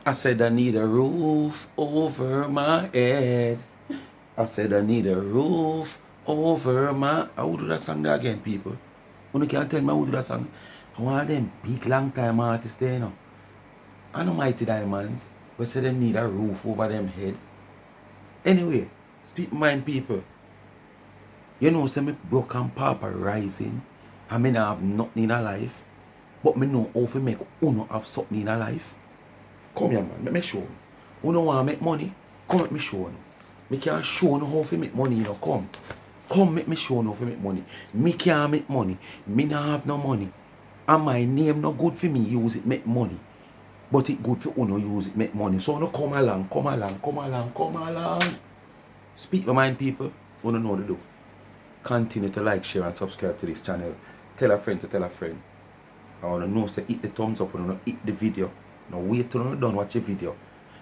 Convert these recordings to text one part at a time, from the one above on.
I said I need a roof over my head. I said I need a roof over my... I would do that song there again, people. When you can't tell me I would do that song. I want them big long time artists there, you know. I know Mighty Diamonds, but say they need a roof over them head. Anyway, speak mind people. You know, say me broke and papa rising. I may not have nothing in a life. But me know how to make uno have something in a life. Come here, man. Let me show you. Uno want to make money? Come let me show you. Me can't show you how to make money, you know. Come. Come make me show you how to make money. Me can't make money. Me not have no money. And my name not good for me use it make money. But it good for uno use it make money. So no come along, come along, come along, come along. Speak my mind, people. Uno know what to do. Continue to like, share and subscribe to this channel. Tell a friend to tell a friend. I want to know, say hit the thumbs up and hit the video. Now wait till you're done watch the video.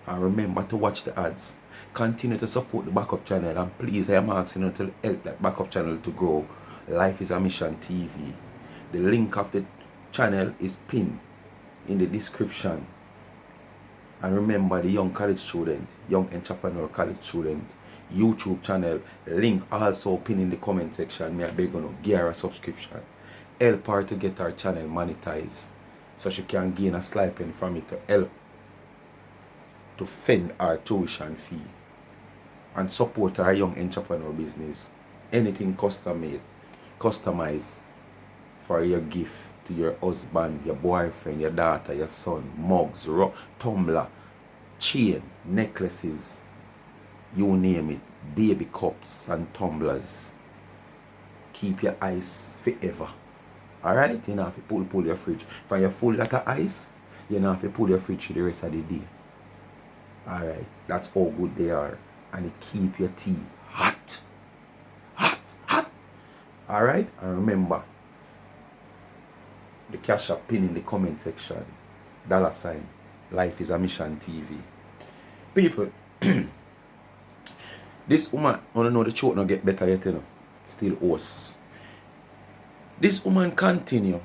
And remember to watch the ads. Continue to support the backup channel. And please, I am asking you to help that backup channel to grow. Life is a Mission TV. The link of the channel is pinned in the description. And remember the young college student, young entrepreneur college student, YouTube channel, link also pinned in the comment section. Me I beg you, give her a subscription. Help her to get her channel monetized so she can gain a stipend from it to help to fund her tuition fee and support her young entrepreneur business. Anything custom made, customized for your gift to your husband, your boyfriend, your daughter, your son, mugs, tumbler, chain, necklaces, you name it, baby cups and tumblers. Keep your ice forever. Alright? You don't have to pull your fridge. If you're full of ice, you don't have to pull your fridge for the rest of the day. Alright? That's how good they are. And it keep your tea hot. Hot, hot. Alright? And remember, the cash app pin in the comment section. $. Life is a Mission TV. People, this woman, I don't know the truth not get better yet, you know. Still worse. This woman continue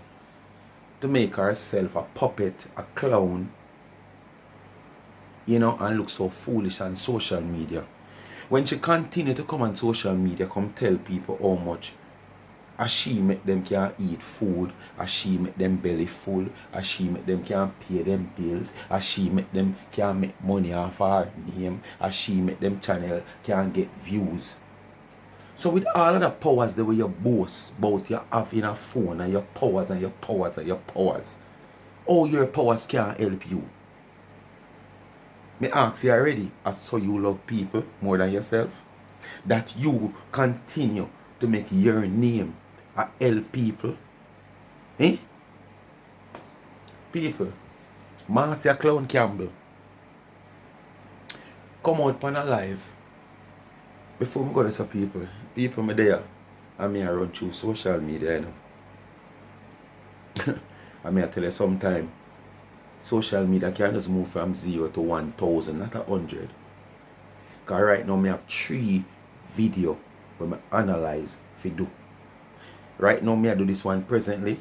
to make herself a puppet, a clown, you know, and look so foolish on social media. When she continue to come on social media, come tell people how much A she make them can eat food, A she make them belly full, A she make them can pay them bills, A she make them can make money off her name, A she make them channel can get views. So with all of the powers the way you boast about you have in a phone and your powers and your powers and your powers, all your powers can't help you. Me ask you already, as so you love people more than yourself, that you continue to make your name a help people. Eh? People, Marcia Clown Campbell come out on a live. Before we go to some people me there, I mean I run through social media, you know. I mean I tell you sometime, social media can just move from 0 to 1,000, not 100. Because right now I have 3 videos where I analyze for do. Right now I do this one presently,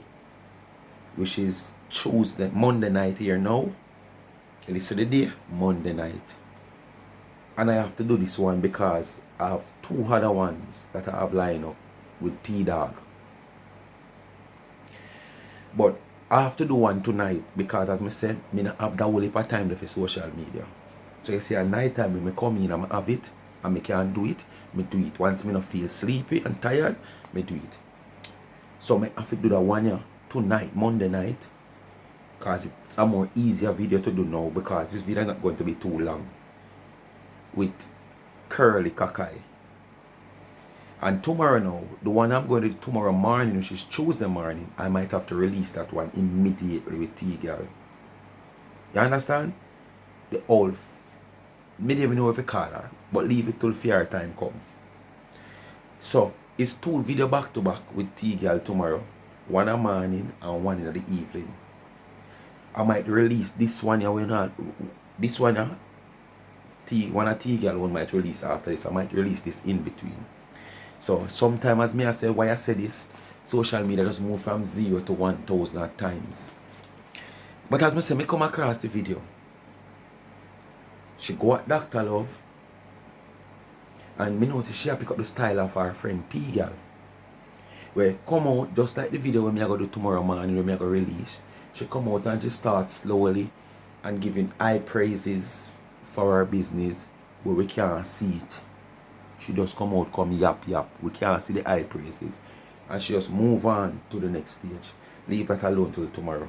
which is Tuesday, Monday night here now. This is the day, Monday night. And I have to do this one because I have 2 other ones that I have lined up with P-Dog. But I have to do one tonight because, as I said, I don't have that whole heap of time for social media. So you see, at night time, when I come in and I have it, and I can do it, I do it. Once I don't feel sleepy and tired, I do it. So I have to do that one here tonight, Monday night, because it's a more easier video to do now because this video is not going to be too long. With Curly Kakai. And tomorrow now, the one I'm going to do tomorrow morning, which is Tuesday morning, I might have to release that one immediately with T-Girl. You understand? The old, me don't even know if I call her, but leave it till fair time comes. So, it's 2 video back to back with T-Girl tomorrow. One in the morning and one in the evening. I might release this one here, this one here. One of T-Girl one might release after this. I might release this in between. So sometimes as me I say why I say this, social media just move from 0 to 1,000 at times. But as I say, me come across the video She go at Dr. Love. And me notice she pick up the style of her friend T-Girl. Where come out just like the video when me I go do tomorrow morning when me I go release. She come out and she starts slowly and giving high praises for her business where we can't see it. She just come out, come yap. We can't see the high praises. And she just move on to the next stage. Leave that alone till tomorrow.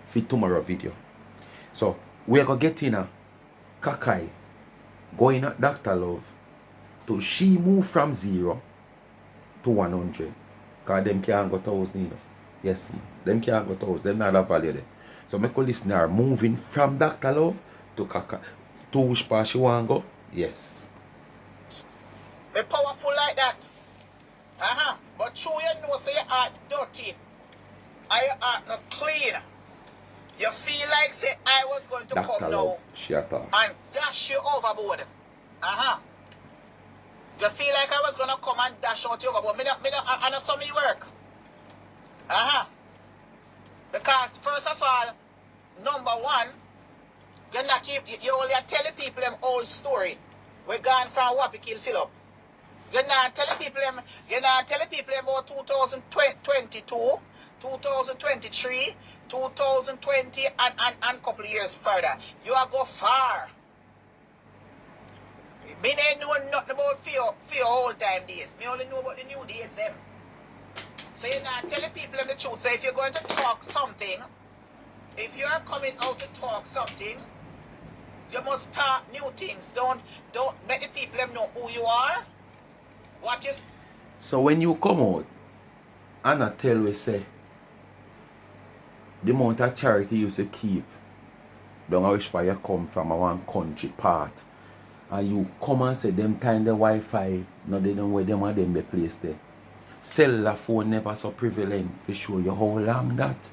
For tomorrow video. So we are gonna get in a Kakai going at Dr. Love till she move from 0 to 100. Because them can't go 1,000 either. Yes, man. Them can't go 1,000. Them not have value there. So make a listener moving from Dr. Love to Kakai. To which part she want to go? Yes. Be powerful like that. But true you know say your heart dirty. And your heart not clean. You feel like say I was going to Dr. come Love, now and dash you overboard. You feel like I was gonna come and dash out you overboard. I know some me work. Because first of all, number one, you only telling people them old story. We gone from Wappy Kill Philip. You're not telling people them about 2022, 2023, 2020 and couple of years further. You are go far. Me ain't know nothing about for your old time days. Me only know about the new days them. So you're not telling people them the truth. So if you're going to talk something, if you're coming out to talk something, you must talk new things. Don't make the people them know who you are. What is... So when you come out, and I tell we say, the amount of charity you used to keep, don't know which part you come from, one country part, and you come and say them time the Wi-Fi, no they don't where them and them be placed there. Cellular phone never so prevalent for show you how long that.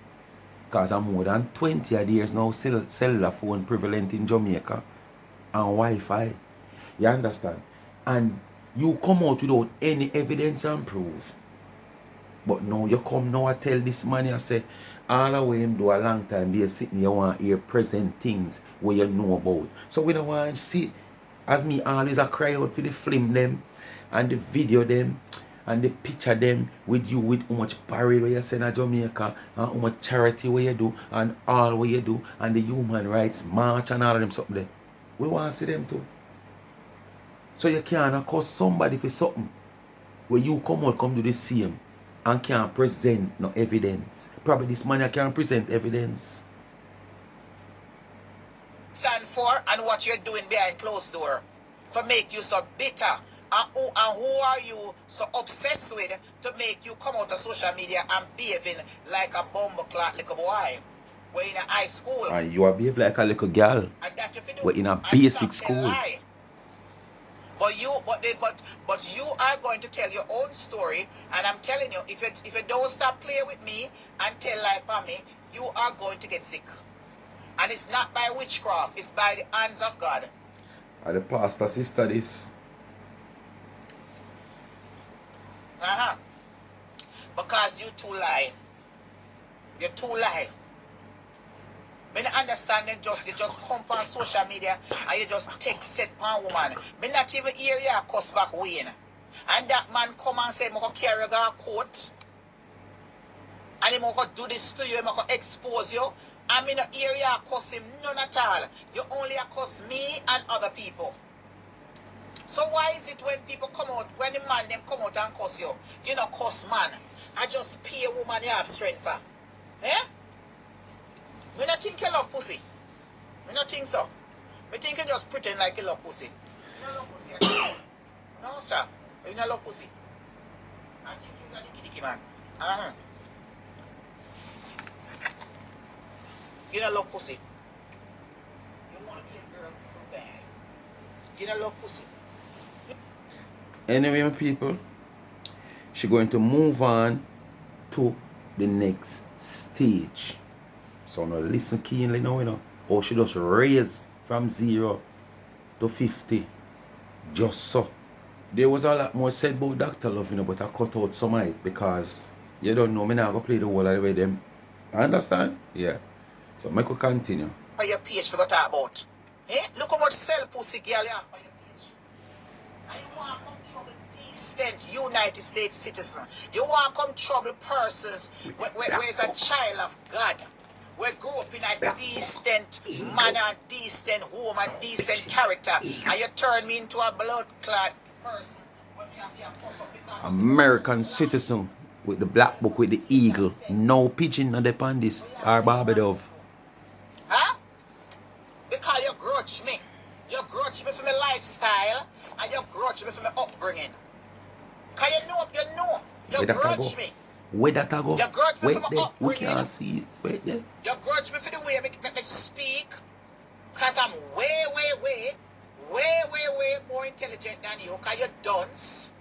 Because I'm more than 20 years now cellular phone prevalent in Jamaica and Wi-Fi. You understand? And you come out without any evidence and proof. But now you come now and tell this man you say, all the way him do a long time be sitting you want to hear present things where you know about. So we don't want to see, as me always I cry out for the film them and the video them and the picture them with you with how much parade where you send to Jamaica and how much charity where you do and all where you do and the human rights march and all of them something there. We want to see them too. So you can't accuse somebody for something where you come do the same and can't present no evidence. Probably this man can't present evidence. Stand for and what you're doing behind closed door for make you so bitter. And who are you so obsessed with to make you come out of social media and behaving like a bumbleclot little boy? We're in a high school. And you are behave like a little girl. And that if you do, we're in a basic school. But you are going to tell your own story, and I'm telling you, if you don't stop playing with me and tell lie about me, you are going to get sick. And it's not by witchcraft, it's by the hands of God. And the pastor sister this. Because you too lie. You too lie. Me not understand them you just come on social media and you just take set on woman. Me not even hear you cuss back Wayne. And that man come and say, I'm going to carry a coat. And I'm going to do this to you, I'm going to expose you. And me not hear you cuss him, none at all. You only cuss me and other people. So why is it when people come out, when the man them come out and cuss you, you not cuss man? I just pay a woman you have strength for. Eh? Me not think you love pussy. Me not think so. Me think you just pretend like you love pussy. You don't love pussy. No, sir. You don't love pussy. I think you're the kitty man. You don't love pussy. You want to be a girl so bad. You don't love pussy. Anyway, my people, she's going to move on to the next stage. So now listen keenly now, you know. Or she just raise from 0 to 50. Just so. There was a lot more said about Dr. Love, you know, but I cut out some of it because you don't know me now go play the whole of the way them. Understand? Yeah. So make we continue. What your page for talk about? Look how much sell pussy girl you have on your page. And you want to come trouble decent United States citizen. You want to come trouble persons where is a child of God. We grew up in a decent manner, decent home, and decent character. And you turn me into a blood clot person. American citizen with the black book with the eagle. No pigeon on the pandis or Barbadov. Huh? Because you grudge me. You grudge me for my lifestyle and you grudge me for my upbringing. Because you grudge me. Where that I go? You grudge me Wait for my there. We upbringing. can't see it. Wait there. You grudge me for the way I me speak. Because I'm way more intelligent than you. Because you're dunce.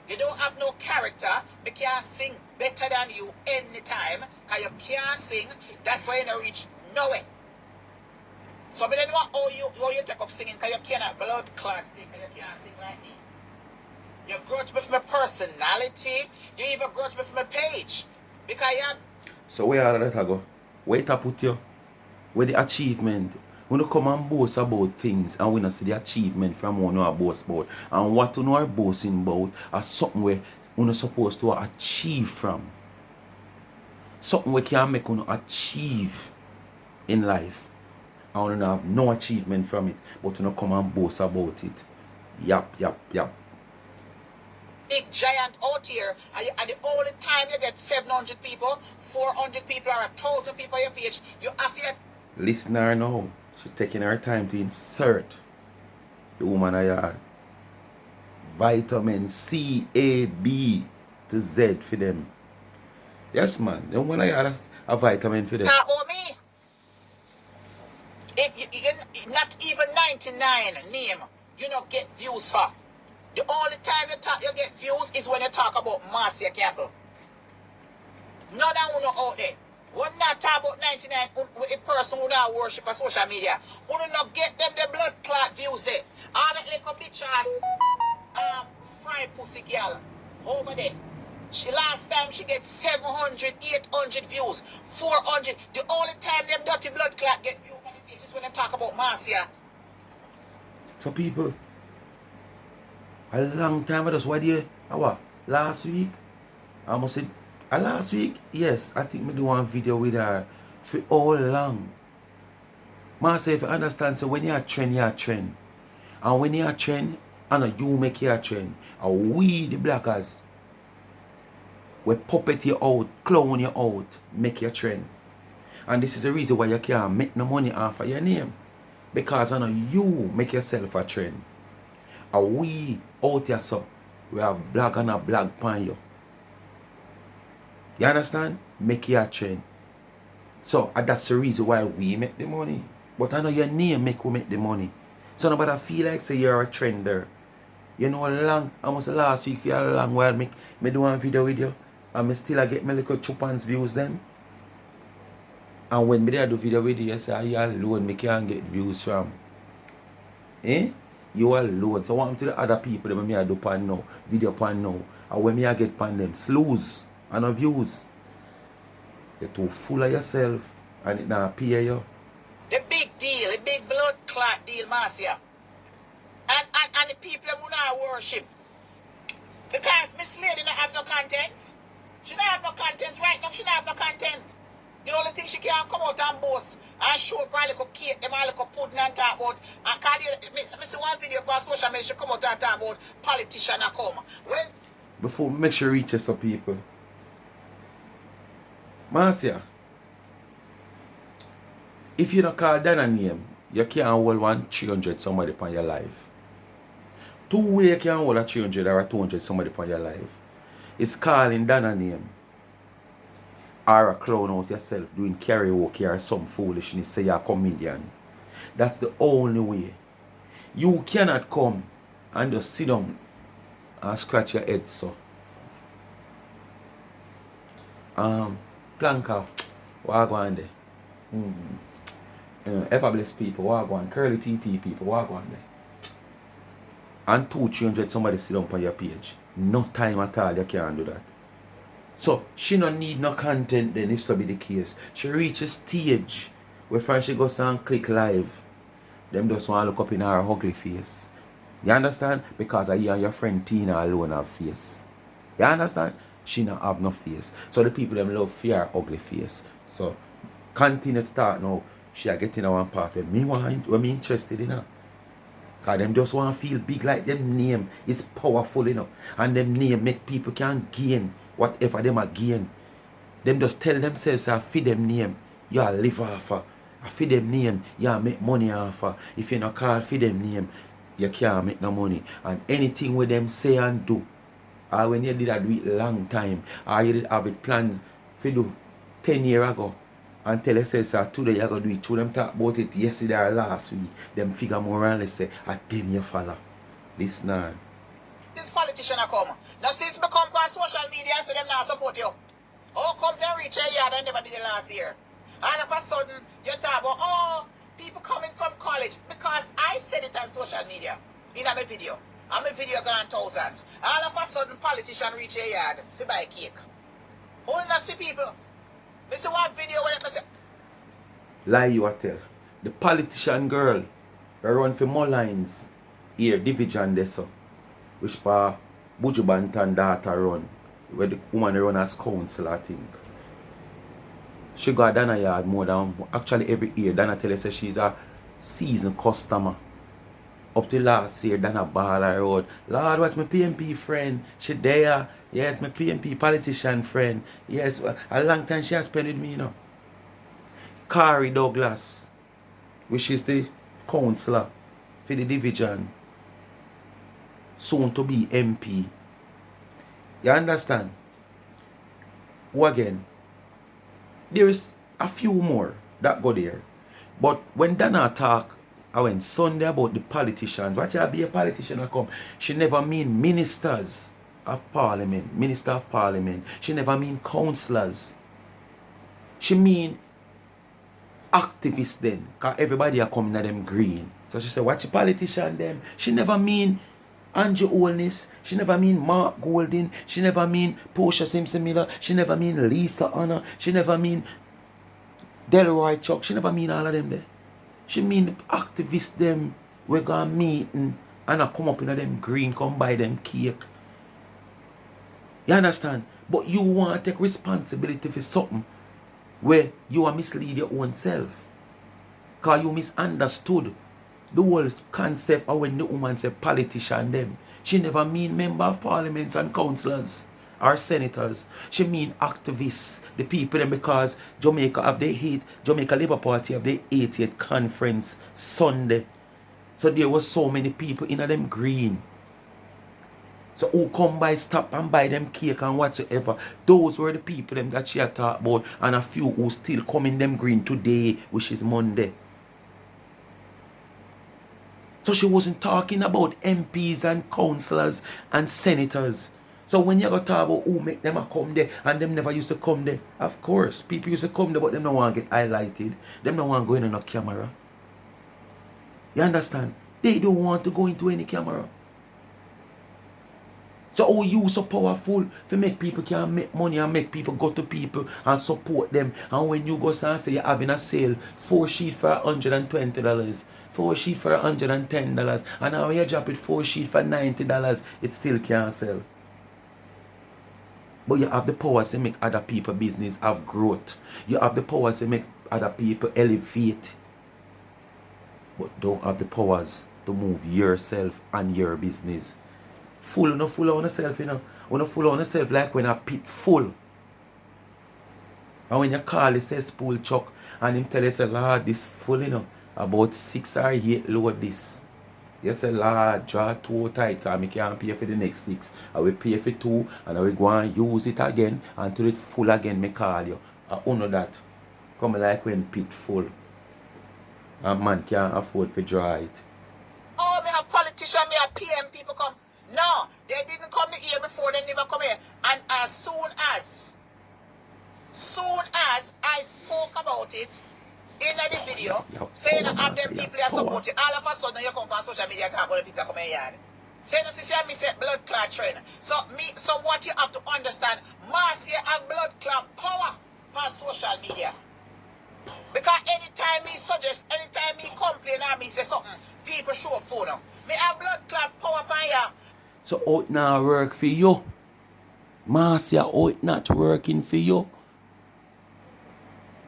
You don't have no character. I can't sing better than you anytime. Because you can't sing. That's why you don't reach nowhere. So I don't know how you take up singing because you cannot blood clot sing because you can't sing like me. You grudge me for my personality. You even grudge me for my page. Because you have... So where all that I go? Where it put you? Where the achievement? When you come and boast about things and we not see the achievement from one you boast about. And what you are boasting about is something where you're supposed to achieve from. Something we can make you achieve in life. And you have no achievement from it. But you don't come and boast about it. Yap. Big giant out here, and the only time you get 700 people, 400 people, or 1,000 people on your page, you have to... Listener now, she's taking her time to insert the woman I had. Vitamin C, A, B to Z for them. Yes, man. The woman I had a vitamin for them. Talk about me. If you not even 99 name, you don't get views for. The only time you get views is when you talk about Marcia Campbell. None of you out there. When not talk about 99 a person who not worship on social media, who do not get them the blood clot views there. All that little bitch ass fried pussy girl over there. She last time she get 700, 800 views, 400. The only time them dirty blood clot get views on the page is when they talk about Marcia. So people, a long time ago, what year? Last week? I must say, last week? Yes, I think me do one video with her for all long. Man say if you understand, so when you are trend, you are trend. And when you are trend, and you make your trend. And we, the blackers, we puppet you out, clown you out, make your trend. And this is the reason why you can't make no money off of your name. Because you make yourself a trend. And we out here so we have blog and a blog pan you. You understand? Make your trend. So that's the reason why we make the money. But I know your name make we make the money. So nobody feel like say you're a trender. You know long, almost last week for a long while me do one video with you. And me still get my little chupans views then. And when me do video with you, you say you alone me can't get views from. You alone. So what to the other people that me do pan now, video pan now. And when me get pan them, slews and no views. You're too full of yourself and it not pay you. The big deal, the big blood clot deal, Marcia. And the people who not worship. Because Miss Lady don't have no contents. She don't have no contents right now. She don't have no contents. The only thing she can come out and boast and show probably a cake, them all like a pudding and talk about. And I see one video on social media, she come out and talk about politician and come. When before make sure you reach some people. Marcia, if you don't call Dana name, you can't hold 300 somebody upon your life. Two ways you can hold a 300 or a 200 somebody upon your life. It's calling Dana name. Or a clown out yourself doing karaoke or some foolishness, say you're a comedian. That's the only way. You cannot come and just sit down and scratch your head so. Planka, what go on there? Everbless people, what go on? Curly TT people, what go on there? And 200-300 somebody sit down on your page. No time at all, you can't do that. So, she don't need no content then, if so be the case. She reach a stage where she goes and click live. Them just want to look up in her ugly face. You understand? Because you and your friend Tina alone have face. You understand? She not have no face. So the people them love fear ugly face. So continue to talk now. She are getting one part of me when me interested in her. Because them just want to feel big like them name is powerful, you know. And them name make people can gain whatever them are gain. Them just tell themselves I feed them name, you are live off her. I feed them name, you make money off her. If you not call feed them name, you can't make no money. And anything with them say and do, or when you did that do it long time, or you did have it plans for do 10 years ago, and tell yourself today you're going to do it. To them talk about it yesterday or last week, them figure more or less say, I them you follow. This now. This politician are come. Now since me come on social media and say them not support you. Oh, come they reach a yard and never did it last year. And of a sudden, you talk about, oh, people coming from college. Because I said it on social media. In my video. And my video gone thousands. All of a sudden, politician reach a yard to buy cake. Only not see people. Me see one video where they say, lie you a tell. The politician girl that run for more lines here, division there so. Which pa Buju Banton daughter run. Where the woman run as council, I think. She got Dana yard more than actually every year. Dana tell us she's a seasoned customer. Up to last year, Dana ball her road. Lord, what's my PMP friend? She there. Yes, my PMP politician friend. Yes, a long time she has spent with me, you know. Carrie Douglas, which is the councillor for the division. Soon to be MP. You understand? Who again? There is a few more that go there. But when Dana talk, I went Sunday about the politicians. What you be a politician I come? She never mean ministers of parliament, minister of parliament. She never mean councillors. She mean activists then. Because everybody are coming at them green. So she said, watch a politician them. She never mean Andrew Holness. She never mean Mark Golding. She never mean Portia Simpson Miller. She never mean Lisa Honor. She never mean Delroy Chuck. She never mean all of them there. She mean the activists them we gonna meet and I come up in them green, come buy them cake. You understand? But you want to take responsibility for something where you are mislead your own self. Because you misunderstood the whole concept of when the woman said politician them. She never mean member of parliament and councillors or senators. She mean activists, the people them, because Jamaica have they hate, Jamaica Labour Party have their 80th conference Sunday. So there was so many people in them green. So who come by stop and buy them cake and whatsoever. Those were the people them that she had talked about, and a few who still come in them green today, which is Monday. So she wasn't talking about MPs and councillors and senators. So when you go talk about who make them a come there, and them never used to come there. Of course, people used to come there, but them don't want to get highlighted. Them don't want to go in on a camera. You understand? They don't want to go into any camera. So how you so powerful to make people can make money and make people go to people and support them. And when you go and say you're having a sale, 4 sheets for $120, 4 sheets for $110, and now you drop it 4 sheets for $90, it still can't sell. But you have the power to make other people business have growth. You have the power to make other people elevate. But don't have the powers to move yourself and your business. Full, no full on yourself, you know. You no full on yourself like when a pit full. And when you call the cesspool chuck and him tell you, say, Lord, this full, you know, about 6 or 8 load this. You say, Lord, draw 2 tight because I can't pay for the next 6. I will pay for 2 and I will go and use it again until it's full again, me call you. I honor that. Come like when pit full. And man can't afford to draw it. oh, me a politician, me a PM people come. No, they didn't come here before, they never come here. And as soon as I spoke about it in the video, saying that them people are supporting, all of a sudden you come on social media and talk about the people that come here. Say no, see, me say blood clot trend. So what you have to understand, Marcia have blood clot power on social media. Because anytime he suggest, anytime he complain, complain on me, say something. People show up for them. Me have blood clot power upon ya. So how it not work for you? Marcia, how it not working for you?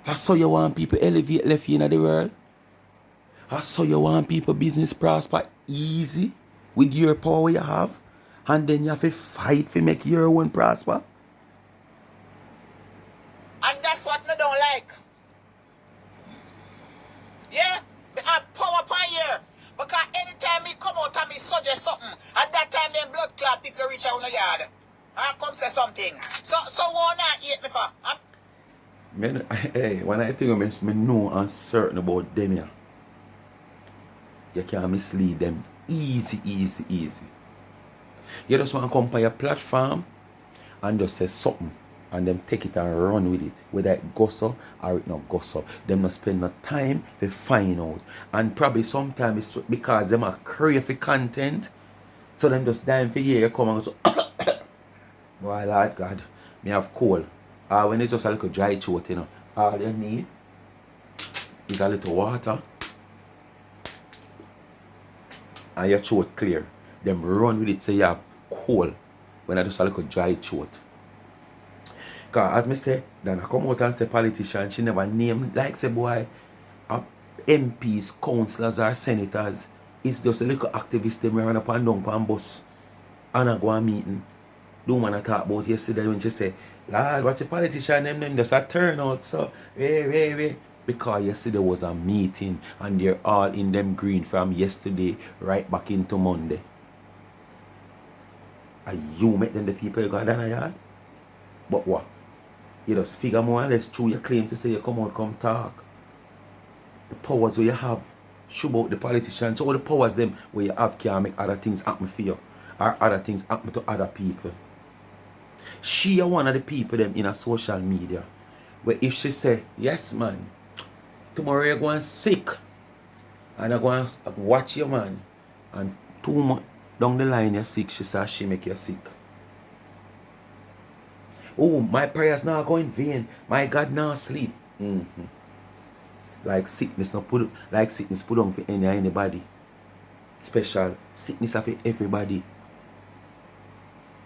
I saw you want people elevate left in the world. I saw you want people business prosper easy with your power you have. And then you have to fight to make your own prosper. And that's what I don't like. Yeah? Me have power upon here. Because anytime me come out and me suggest something, at that time them blood clot people reach out on the yard. And come say something. So why not hate me for? Hey, when I think of me know and certain about them here. You can't mislead them. Easy. You just want to come on your platform and just say something. And them take it and run with it. Whether it goes up or it not goes up. Them not spend no time to find out. And probably sometimes it's because them are crave for content. So them just dying for you come and go, boy, Lord God, me have cold. When it's just a little dry throat, you know, all you need is a little water. And your throat clear. Them run with it so you have cold when I just a little dry throat. Because as me say, then I come out and say politician, she never name like say boy MPs, councillors or senators. It's just a little activist them run up and down on bus and I go a meeting. The woman I talked about yesterday when she say, Lord, watch the politician them just a turnout so way. Because yesterday was a meeting and they're all in them green from yesterday right back into Monday. And you make them the people you got down a yard? But what? You just figure more or less through your claim to say you come out, come talk. The powers where you have, show about the politicians. So all the powers them where you have can make other things happen for you. Or other things happen to other people. She is one of the people them in a social media. Where if she say, yes man, tomorrow you're going sick. And you're going to watch your man. And 2 months down the line you're sick, she says she make you sick. Oh, my prayers now go in vain. My God now sleep. Like sickness put on for anybody. Special sickness of everybody.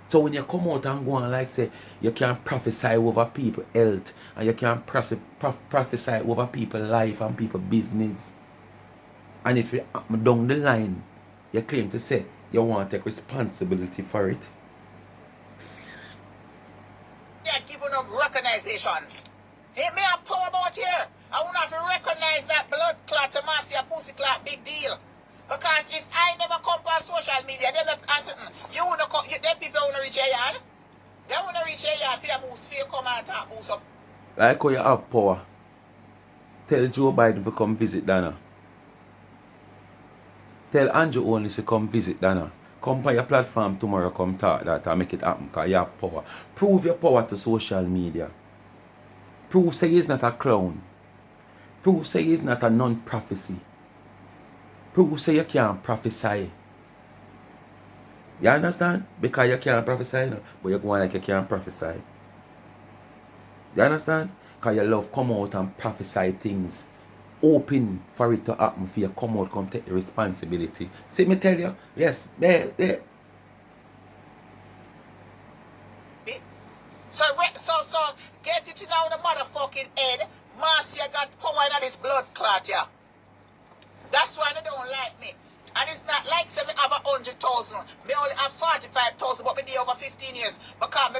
So when you come out and go and like say you can prophesy over people health and you can prophesy over people life and people business. And if you happen down the line, you claim to say you want to take responsibility for it. Yeah, giving up recognizations. Hey, me have power about here. I want to recognize that blood clot, a massive pussy clot, big deal. Because if I never come on social media, they never answer. You would come, them people want to reach your yard. They want to reach your yard for your boost, for you come and talk boost up. Like how you have power. Tell Joe Biden to come visit Dana. Tell Andrew only to come visit Dana. Come on your platform tomorrow, come talk that and make it happen because you have power. Prove your power to social media. Prove say he's not a clown. Prove say he's not a non-prophecy. Prove say you can't prophesy. You understand? Because you can't prophesy, no? But you're going like you can't prophesy. You understand? Because you love come out and prophesy things. Open for it to happen for you. Come out, come take the responsibility. See me tell you? Yes, there. So get it in our motherfucking head. Marcia got power in this blood clot, yeah. That's why they don't like me. And it's not like say me have 100,000. Me only have 45,000, but me did over 15 years. Because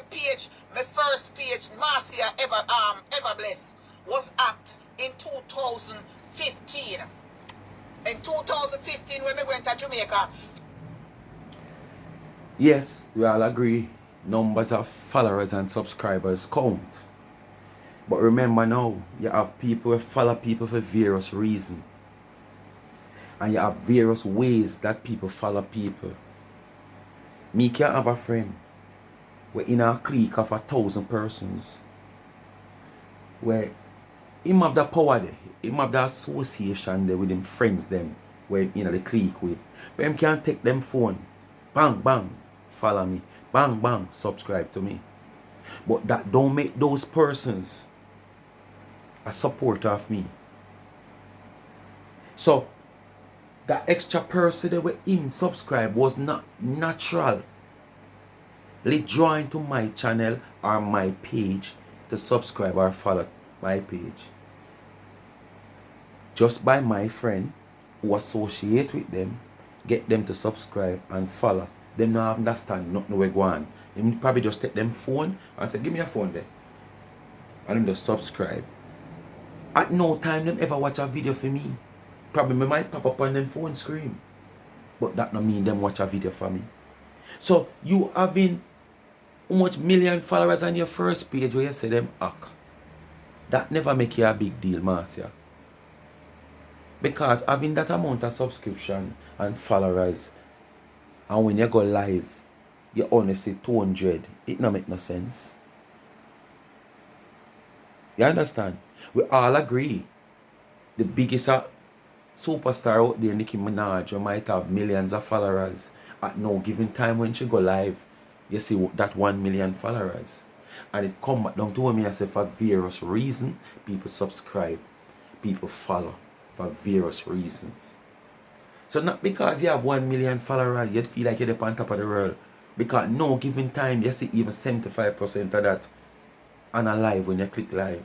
my first page, Marcia ever bless, was act in 2015. In 2015 when we went to Jamaica. Yes, we all agree. Numbers of followers and subscribers count. But remember now, you have people who follow people for various reasons. And you have various ways that people follow people. Me can have a friend. We're in a clique of 1,000 persons. Where him have the power there. Him have the association there with them friends them. Where you know the clique with. But him can take them phone. Bang, bang. Follow me. Bang, bang. Subscribe to me. But that don't make those persons a supporter of me. So That extra person that were him subscribe was not natural. Let join to my channel or my page to subscribe or follow my page. Just by my friend who associate with them, get them to subscribe and follow. Them not understand nothing we go on. Them probably just take them phone and say, give me a phone there. And them just subscribe. At no time them ever watch a video for me. Probably me might pop up on them phone screen. But that not mean them watch a video for me. So you having how much million followers on your first page where you say them hack. That never make you a big deal, Marcia. Because having that amount of subscription and followers, and when you go live, you only see 200, it don't make no sense. You understand? We all agree. The biggest superstar out there, Nicki Minaj, who might have millions of followers. At no given time when she go live, you see that 1 million followers. And it come back down to me and say for various reasons, people subscribe, people follow for various reasons. So not because you have 1 million followers, you'd feel like you're on top of the world. Because no given time, you see even 75% of that on a live when you click live.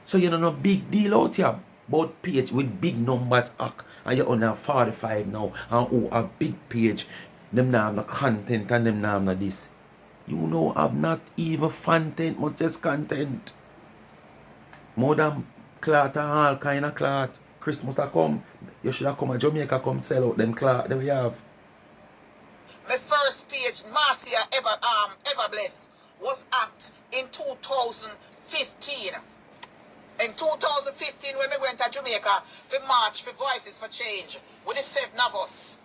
So you know no big deal out here about page with big numbers and you're on a 45 now and who a big page, them now have no content and them now have no this. You know have not even content, much as content. More than cloth and all kind of cloth. Christmas a come, you should have come to Jamaica come sell out them cloth that we have. My first page, Marcia ever bless, was act in 2015. In 2015, when we went to Jamaica for March for Voices for Change with the 7 of us,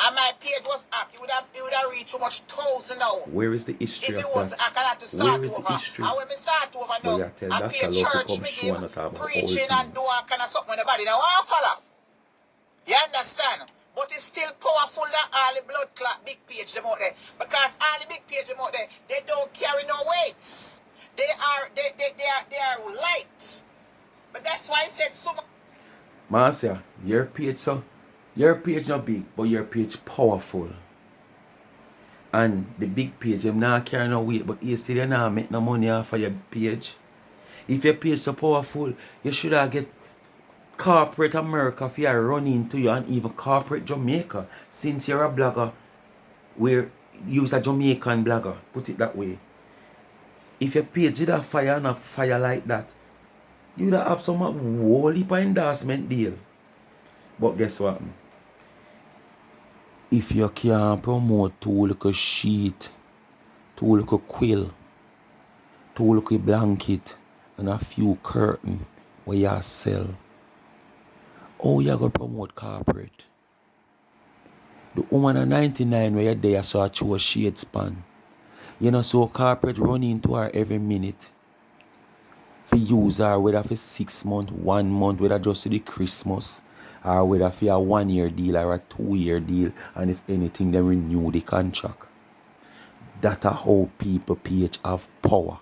and my page was act, it would have reached too much thousand now. Where is the history if of it was that? I can have to start Where is over. the history? And when we start over now, I pay church, me give preaching and do all kind of something with the body. Now I follow. You understand? But it's still powerful that all the blood clot big page them out there. Because all the big page them out there, they don't carry no weights. They are light. But that's why I said so much. Marcia, your page not big, but your page powerful. And the big page, them not carry no weight, but you see they not make no money off of your page. If your page so powerful, you should have get corporate America if you are running to you and even corporate Jamaica. Since you're a blogger, where use a Jamaican blogger, put it that way. If your page did a fire and a fire like that, you would have some whole heap of endorsement deal. But guess what? If you can't promote 2 little sheet, 2 little quill, 2 little blanket, and a few curtain where you sell, how you going to promote corporate? The woman at 99 where you're there saw a shade span. You know, so corporate run into her every minute. For use her, whether for 6 months, 1 month, whether just to the Christmas, or whether for a 1 year deal or a 2 year deal, and if anything, they renew the contract. That's how people page have power.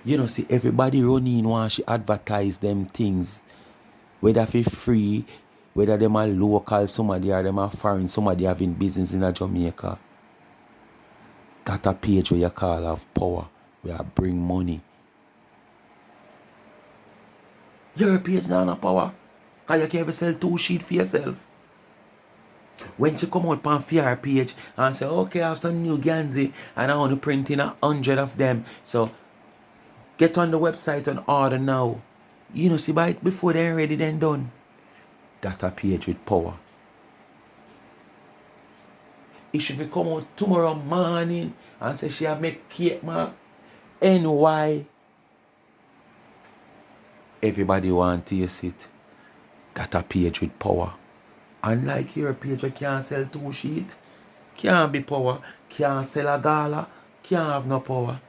You know, see, everybody running once she advertise them things, whether for free, whether them are local, somebody or them are foreign, somebody having business in a Jamaica. That's a page where you call have power, where you bring money. Your page not no power. Because you can't even sell 2 sheets for yourself. When she come out on your page and say, okay, I have some new Ganzi and I want to print in 100 of them. So get on the website and order now. You know, see, by before they're ready, then done. That a page with power. If she come out tomorrow morning and say she make cake, ma, NY. Everybody want to taste it. That a page with power. Unlike your page where can't sell 2 sheets, can't be power, can't sell a gala, can't have no power.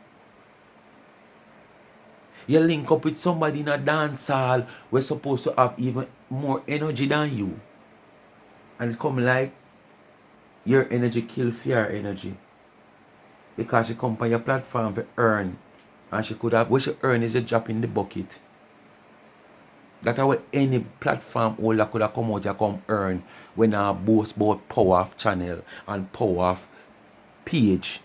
You link up with somebody in a dance hall we're supposed to have even more energy than you. And it come like your energy kill fear energy. Because she come on your platform to earn. And she could have, what she earn is a drop in the bucket. That's how any platform holder could have come out and come earn when I boast about power of channel and power of page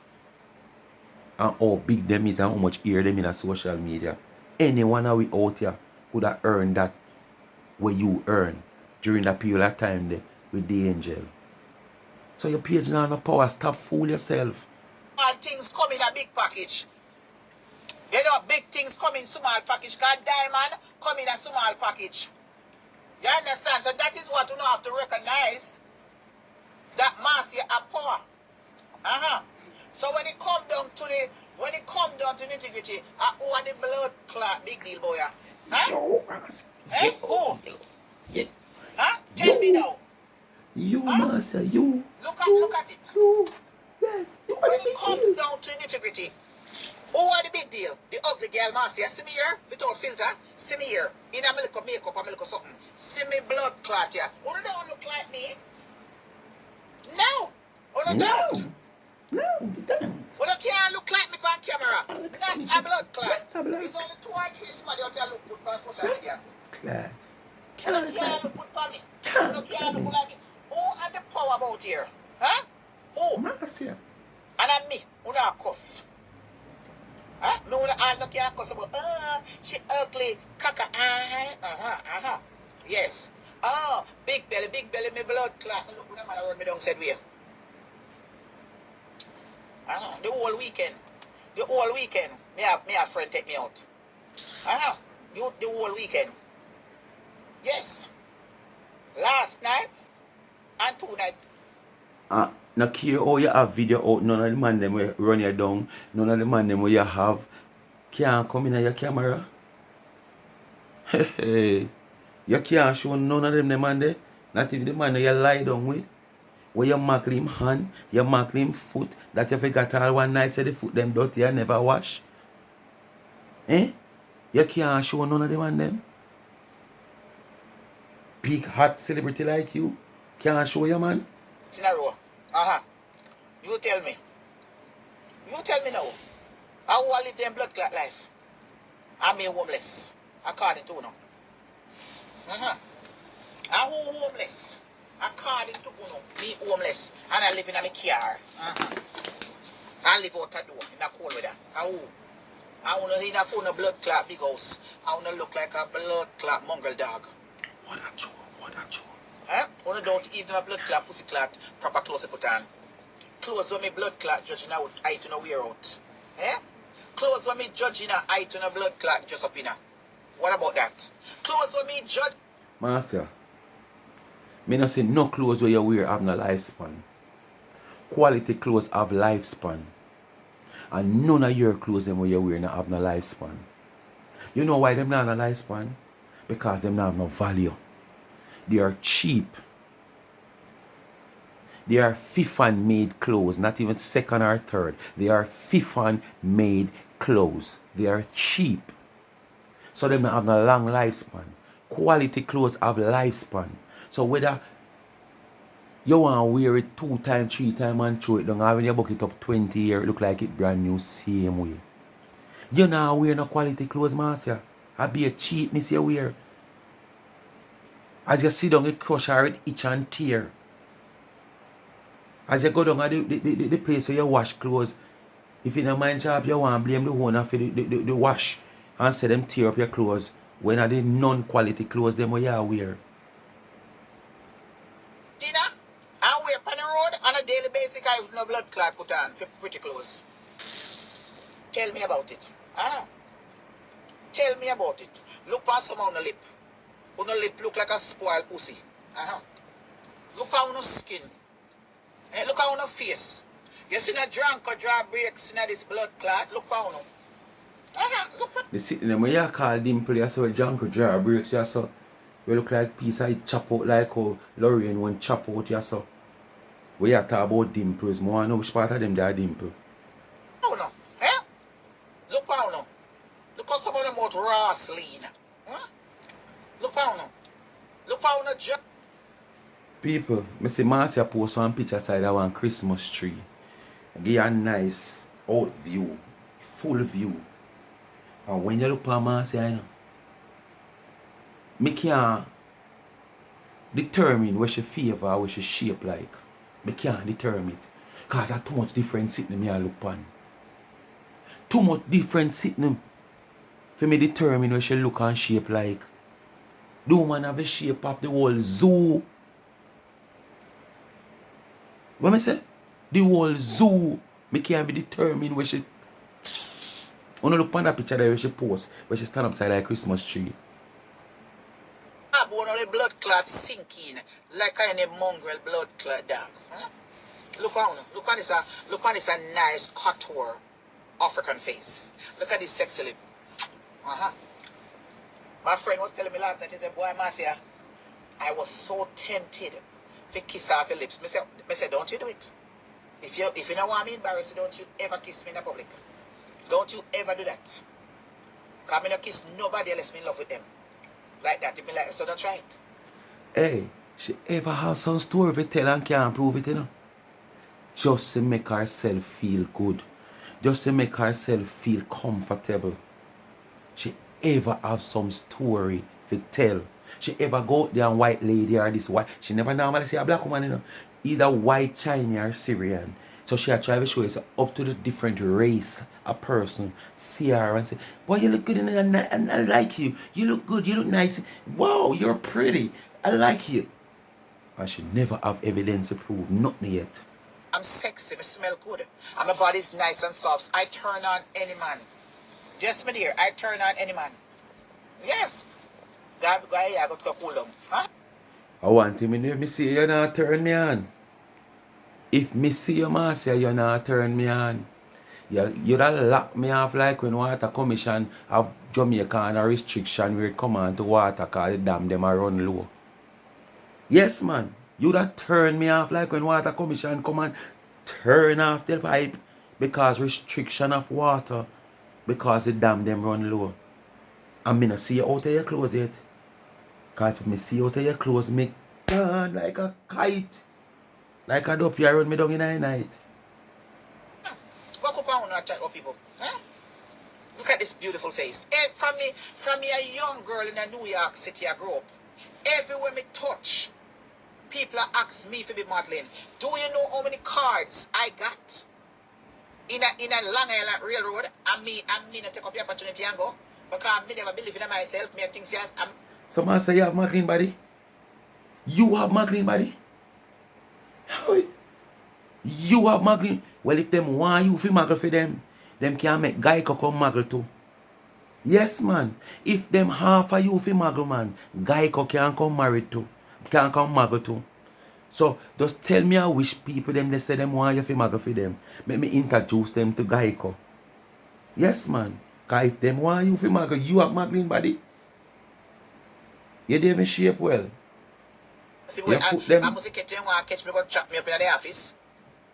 and how big them is and how much ear them in a social media. Any one of we out here could have earned that what you earn during that period of time there with the angel. So your page now no power. Stop fool yourself. All things come in a big package. You know, big things come in small package. Because diamond come in a small package. You understand? So that is what you know have to recognize. That mass here are power. So when it come down to the integrity, who are the blood clot big deal boy? Huh? Who? Yeah. Huh? Tell me now. You, master, you. Look at it. You. Yes. When it comes down to integrity, who are the big deal? The ugly girl, Marcia. See me here? Without filter. See me here. In a little makeup, a little something. See me blood clot here. Who don't look like me? No. Who don't? No, you don't. Who can't look like me on camera? Not a blood clot. There's only 2 or 3 somebody out there look good on social media. Clot. Who can't look good for me? Who can't look like me? Who have the power about here? Huh? Who? Marcia. And I'm me. Who not cuss? Huh? Me wanna all look at cuss about, she ugly, caca, yes. Oh, big belly, me blood clot. Look, when I'm gonna run me down said way. The whole weekend, me a friend take me out. The whole weekend. Yes. Last night and 2 nights. Now care how you have video out, none of the man them will run you down, none of the man them will you have can't come in your camera. Hey, you can't show none of them the man there. Not even the man that you lie down with. Where you mark him hand, you mark him foot, that you forgot all one night say the foot them dirty and never wash. You can't show none of them man them. Big hot celebrity like you can't show your man. Scenario. You tell me. You tell me now. How will I live them blood clot life? I'm a homeless. According to now. I'm homeless. According to Uno, me homeless. And I live in a car. I live out a door in a cold weather. I want to in a phone a blood clot big house. I want to look like a blood clot mongrel dog. What a joke, what a joke. I don't even a blood clot, pussy clot, proper clothes to put on. Clothes when me blood clot judging out, eye to no wear out. Clothes when me judging a eye to no blood clot just up in a. What about that? Clothes when me judge. Marcia, me not say no clothes where you wear have no lifespan. Quality clothes have lifespan. And none of your clothes them where you wear not have no lifespan. You know why them not have no lifespan? Because them not have no value. They are cheap. They are Fifan made clothes, not even second or third. They are Fifan made clothes. They are cheap. So them not have no long lifespan. Quality clothes have lifespan. So whether you want to wear it 2 times, 3 times and throw it down, or when you buck it up 20 years, it look like it brand new same way. You not wear no quality clothes, Marcia. I be a cheapness you wear. As you sit down, it crush or it itch and tear. As you go down at the place where you wash clothes, if you don't mind job, you want to blame the owner for the wash and say them tear up your clothes when are the non-quality clothes them where you wear. Gina, I wear on the road on a daily basis. I have no blood clot put on for pretty clothes. Tell me about it. Tell me about it. Look on some on the lip. On the lip look like a spoiled pussy. Look on the skin. Look on the face. You see the drunk or draw breaks in this blood clot. Look on them. The sitting them where you call dimple, you saw a drunk or draw breaks, you saw. You look like piece of chop out like how Lorraine when chop out, you saw. Where you talk about dimples, more I know which part of them they are dimple. Look on them. Look how some of them out raw lean. Look on them. Look on the job. People, I see Marcia post one picture side of one Christmas tree. Give you a nice out view, full view. And when you look at Marcia, you know, me can't determine where she favor or where she shape like. Me can't determine it. Cause I too much different sitting me I look on. Too much different sitting for me determine where she look and shape like. The woman have the shape of the whole zoo. What me say? The whole zoo. Me can't be determined where she. When I look on that picture there where she post, where she stand upside like a Christmas tree. One of the blood clot sinking like any mongrel blood clot dog. Huh? Look on this a nice couture African face. Look at this sexy lip. Uh-huh. My friend was telling me last night, he said, boy, Marcia, I was so tempted to kiss off your lips. Me say, don't you do it. If you don't want me embarrassed, don't you ever kiss me in the public. Don't you ever do that. Because I don't kiss nobody unless me in love with them. Like that. If me like, so don't try it. Hey, she ever has some story to tell and can't prove it, you know? Just to make herself feel good. Just to make herself feel comfortable. She ever have some story to tell. She ever go out there and white lady or this white. She never normally see a black woman, you know. Either white, Chinese or Syrian. So she a try to show us up to the different race a person see her and say, boy, you look good and I like you. You look good, you look nice. Wow, you're pretty. I like you. And she never have evidence to prove nothing yet. I'm sexy, I smell good. And my body's nice and soft. I turn on any man. Yes, my dear, I turn on any man. Yes. Guy, I got to cool down. Huh? I want him in there, me see you not turn me on. If me see you, Marcia, you not turn me on. You'd have lock me off like when Water Commission have Jamaica and a restriction where it come on to water cause the dam them a run low. Yes, man. You'd have turn me off like when Water Commission come and turn off the pipe because restriction of water because the dam them run low. And me not see you out of your clothes yet. Cause if me see you out of your clothes, me gone like a kite. Like a dope you run me down in the night. Walk up and attack up people. Huh? Look at this beautiful face. From me a young girl in a New York City I grew up. Everywhere me touch, people are ask me to be modeling. Do you know how many cards I got? In a Long Island Railroad, I mean to take up the opportunity and go. Because me never believe in myself. Me think I'm So man say you have my clean body? You have my clean body? How? You have my clean. Well, if them want you to muggle for them can make Geico come muggle too. Yes, man. If them half of you fi muggle, man, Geico can come married too. Can come muggle too. So just tell me I wish people them they say them want you fi muggle for them. Make me introduce them to Geico. Yes, man. Cause if them want you fi muggle, you have muggling body. You dey even shape well. see You put them. I must catch them want catch me go trap me up in the office.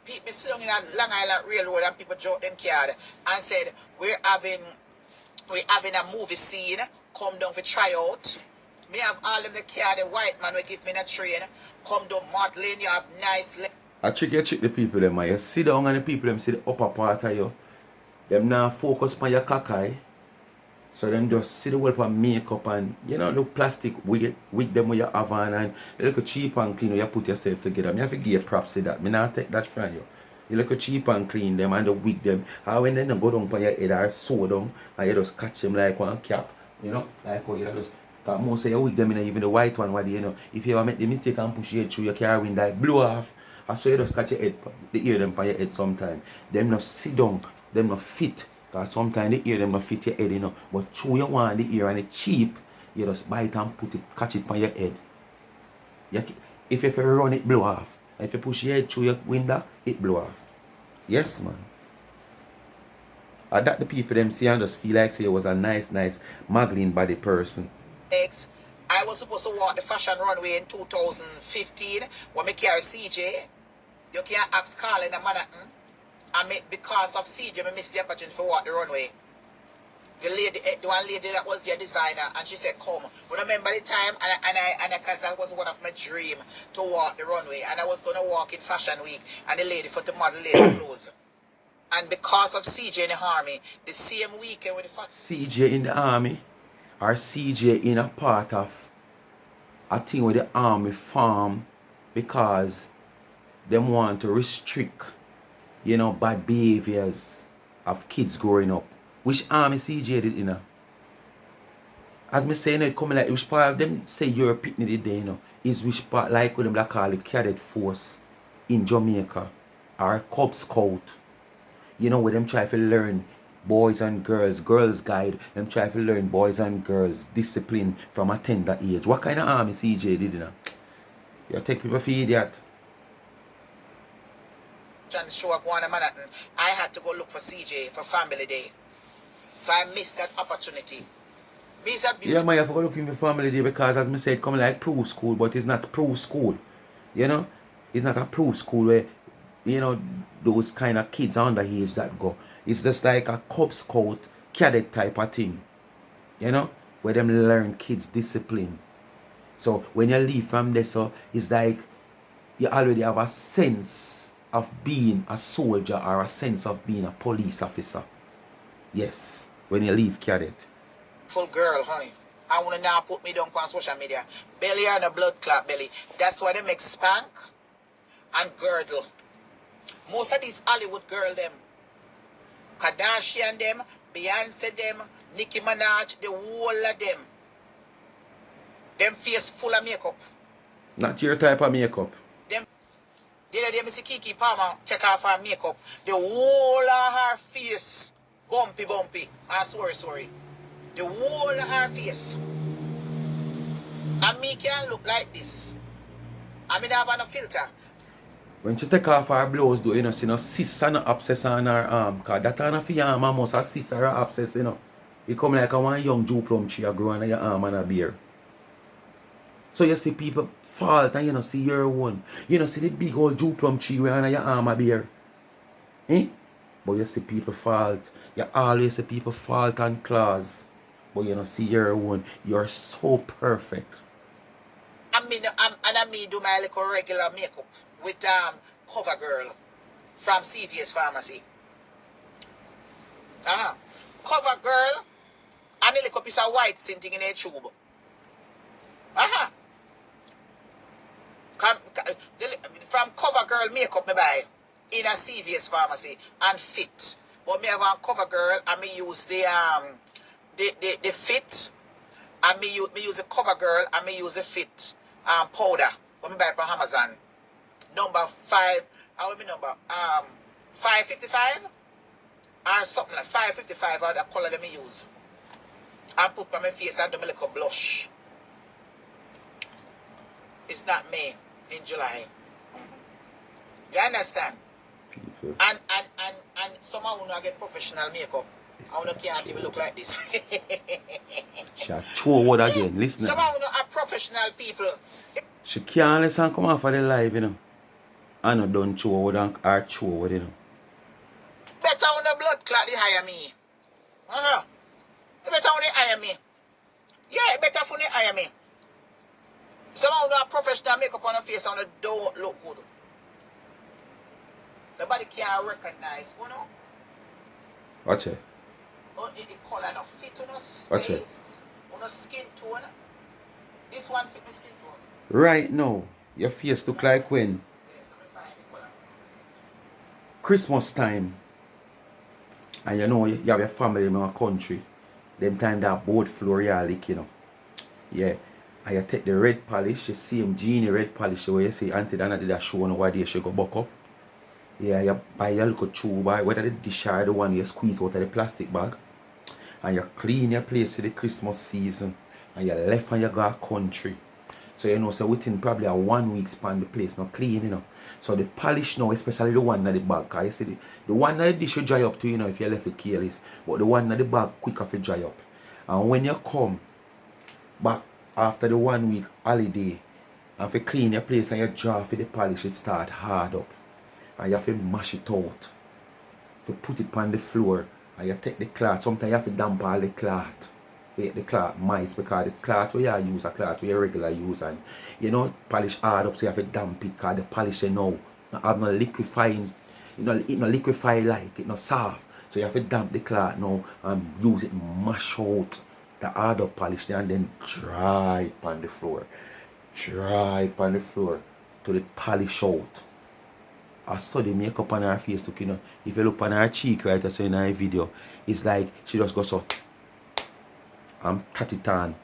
People sit down in a Long Island Railroad and people joke them card and said we're having a movie scene. Come down for try out. Me have all of the card, the white man will give me in a train. Come down modeling, you have nice I check the people them, man. You sit down and the people them see the upper part of you. Them now focus on your cockeye. So them just see the whole of makeup and you know the plastic wig them with your have on and they look cheap and clean when you put yourself together. Me have to give props to that. Me not take that from you. You look cheap and clean them and the wig them. How when they go down on your head or sew down and you just catch them like one cap. You know? Like how you just cause most of your wig them in even the white one what you know. If you ever make the mistake and push your head through your car window blow off. And so you just catch your head the ear them on your head sometime. Them not sit down, them not fit. Because sometimes the ear them not fit your head, you know. But through you want the ear and it's cheap, you just buy it and put it, catch it on your head. If you run it blow off. And if you push your head through your window, it blow off. Yes, man. And that the people them see and just feel like say it was a nice muggling body person. I was supposed to walk the fashion runway in 2015 when me carry CJ. You can't ask Carl in a Manhattan. I mean, because of CJ, I missed the opportunity to walk the runway. The one lady that was their designer, and she said, come. But I remember the time, and because that was one of my dreams to walk the runway. And I was going to walk in Fashion Week, and the lady for the model lady clothes. And because of CJ in the army, the same weekend with the fashion. CJ in the army, or CJ in a part of a thing where the army form because them want to restrict, you know, bad behaviors of kids growing up. Which army CJ did, you know? As me saying it coming like which part of them say you're a picnic today, you know, is which part like what them like call the cadet force in Jamaica or Cub Scout. You know, where them try to learn boys and girls, girls guide, them try to learn boys and girls discipline from a tender age. What kind of army CJ did, you know? You take people for idiot. Show up one Manhattan. I had to go look for CJ for Family Day. So I missed that opportunity. Yeah, man, you have to go looking for Family Day because, as I said, coming like pro school, but it's not pro school. You know? It's not a pro school where, you know, those kind of kids underage that go. It's just like a Cub Scout cadet type of thing. You know? Where them learn kids discipline. So when you leave from there, so it's like you already have a sense of being a soldier or a sense of being a police officer. Yes, when you leave cadet. Full girl, honey. I want to now put me down on social media. Belly and a blood clot belly. That's why they make spank and girdle. Most of these Hollywood girl them, Kardashian them, Beyonce them, Nicki Minaj, the whole of them face full of makeup. Not your type of makeup. Them, the other day, I see Kiki Palmer take off her makeup. The whole of her face, bumpy. I'm sorry. The whole of her face. And me can look like this. I mean, I have no filter. When she take off her blouse, though, you know, she no cyst and no abscess on her arm. Because that on for your arm, almost a cyst or a abscess, you know. It come like a one young Jew plum tree a grow on your arm and a beard. So you see people fault and you know see your one. You know see the big old Jew plum tree where on your arm a beard. Eh? But you see people fault. You always see people fault and claws. But you know see your one. You're so perfect. I mean, do my little regular makeup with CoverGirl from CVS Pharmacy. CoverGirl and a little piece of white sitting in a tube. From CoverGirl makeup me buy in a CVS Pharmacy and Fit. But me have a CoverGirl and me use the Fit. And me use the CoverGirl and me use the Fit powder. What me buy from Amazon. Number 5. How will me number? 555 or something like 555 or the color that me use. I put on my face and do my little blush. It's not May in July. You understand? People. And someone will not get professional makeup. I will not can't even look like this. She throw word again, listen. Someone will not have professional people. She can't listen come off of the live, you know. I know don't throw word and or throw word, you know. Better when the blood clot they hire me. Better when they hire me. Yeah, better when they hire me. Someone who have professional makeup on the face and don't look good. Nobody can recognize, you know. Watch it. The color no fit on the Watch it. face, on the skin tone. This one fit the skin tone. Right now, your face look like when? Yes, let me find the color. Christmas time. And you know, you have your family in our country. Them time that boat floor you lick, you know. Yeah. And you take the red polish, you see him genie red polish where you see Auntie Dana did a show on what day she go buck up. Yeah, you buy your little tube, whether the dish or the one you squeeze out of the plastic bag. And you clean your place for the Christmas season. And you left and you go a country. So you know, so within probably a 1 week span the place not clean, you know. So the polish now, especially the one at the bag, cause you see the one at the dish will dry up to, you know, if you left it careless. But the one at the bag quicker to dry up. And when you come back after the 1 week holiday and if you clean your place and you draw for the polish, it start hard up. And you have to mash it out. To put it on the floor and you take the cloth. Sometimes you have to damp all the cloth. Make the cloth moist because the cloth where you use a cloth where you regular use and you know polish hard up so you have to damp it because the polish you know not have no liquefying, you know, it no liquefy like it no soft. So you have to damp the cloth now and use it mash out the hard up polish there and then dry it on the floor. dry on the floor to the polish out. I saw the makeup on her face, look, you know. If you look on her cheek right so in her video, it's like she just goes so and tat it on.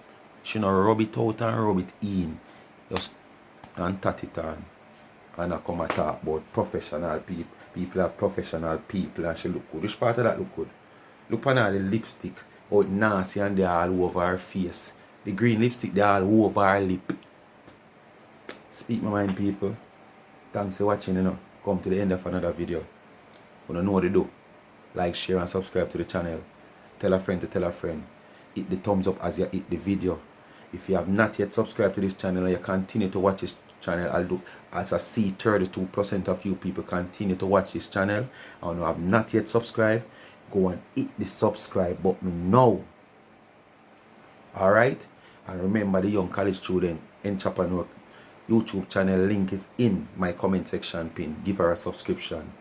She not rub it out and rub it in. Just and tat it on. And I come and talk about professional people. People have professional people and she look good. Which part of that look good? Look on her the lipstick. Oh, it nasty and they all over her face. The green lipstick they all over her lip. Speak my mind, people. Thanks for watching, you know. Come to the end of another video. You don't know what to do. Like, share and subscribe to the channel. Tell a friend to tell a friend. Hit the thumbs up as you hit the video. If you have not yet subscribed to this channel and you continue to watch this channel, as I see 32% of you people continue to watch this channel and you have not yet subscribed, go and hit the subscribe button now. Alright? And remember, the young college student entrepreneur YouTube channel link is in my comment section pin. Give her a subscription.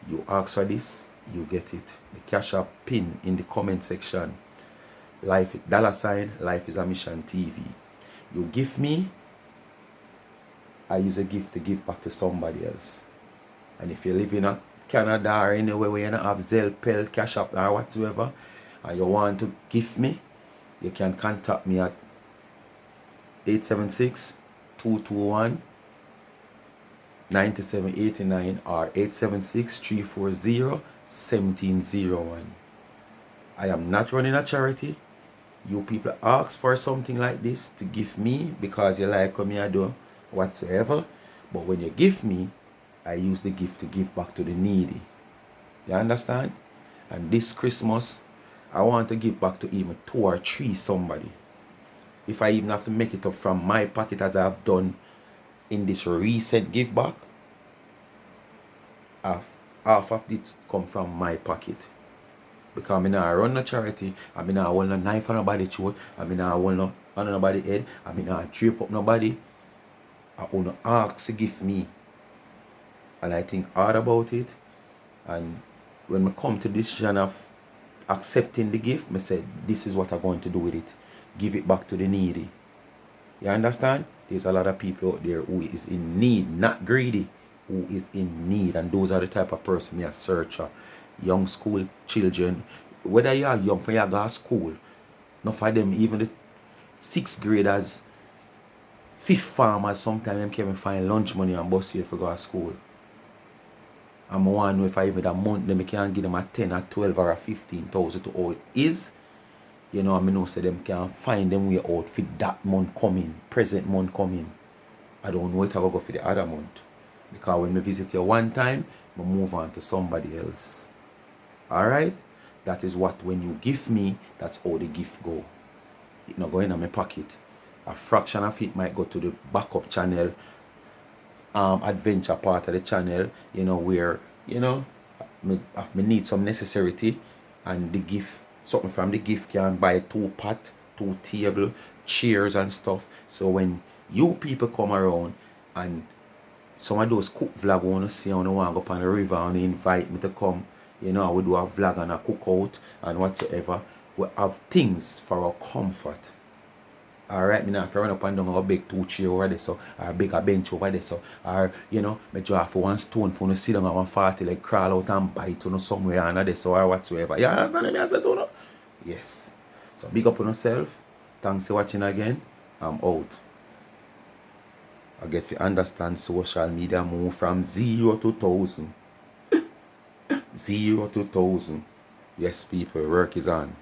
You ask for this, you get it. The Cash App pin in the comment section. Life $, Life is a Mission TV. You give me, I use a gift to give back to somebody else. And if you live in a Canada or anywhere where you don't have Zelle, Pell, Cash App or whatsoever, and you want to give me, you can contact me at 876-221-9789 or 876-340-1701. I am not running a charity. You people ask for something like this to give me because you like what I do whatsoever. But when you give me, I use the gift to give back to the needy. You understand? And this Christmas, I want to give back to even 2 or 3 somebody. If I even have to make it up from my pocket as I have done in this recent give back, half of it come from my pocket. Because I not run a charity, I not hold no knife on nobody's throat, I not hold no on nobody's head, I not drape up nobody. I only ask to give me. And I think hard about it. And when I come to this decision of accepting the gift, I said, this is what I'm going to do with it. Give it back to the needy. You understand? There's a lot of people out there who is in need, not greedy, who is in need. And those are the type of person me a searcher. Young school children, whether you are young for you go to school, not for them, even the 6th graders, 5th farmers, sometimes them can't even find lunch money and bus fare for go to school. And I want to know if I even a month them can give them a 10 or 12 or a 15,000 to how it is. You know, I know so them can find them way out for that month coming, present month coming. I don't know it I will go for the other month. Because when I visit you one time, I move on to somebody else. Alright? That is what when you give me, that's how the gift go. It not go in my pocket. A fraction of it might go to the backup channel, adventure part of the channel, you know, where, you know, me need some necessity, and the gift, something from the gift can buy 2 pot, 2 table, chairs and stuff. So when you people come around and some of those cook vlog want to see, I want to go up on the river and invite me to come, you know, I will do a vlog and a cookout and whatsoever. We have things for our comfort. Alright, me not run up and down a big 2 chair over there, so, or a bigger bench over there, so, or, you know, me draw for 1 stone for you to sit down on 140, like crawl out and bite on somewhere and there, so, or whatsoever. You understand me? I said, don't know? Yes. So, big up on yourself. Thanks for watching again. I'm out. I get to understand social media move from 0 to 1,000. 0 to 1,000. Yes, people, work is on.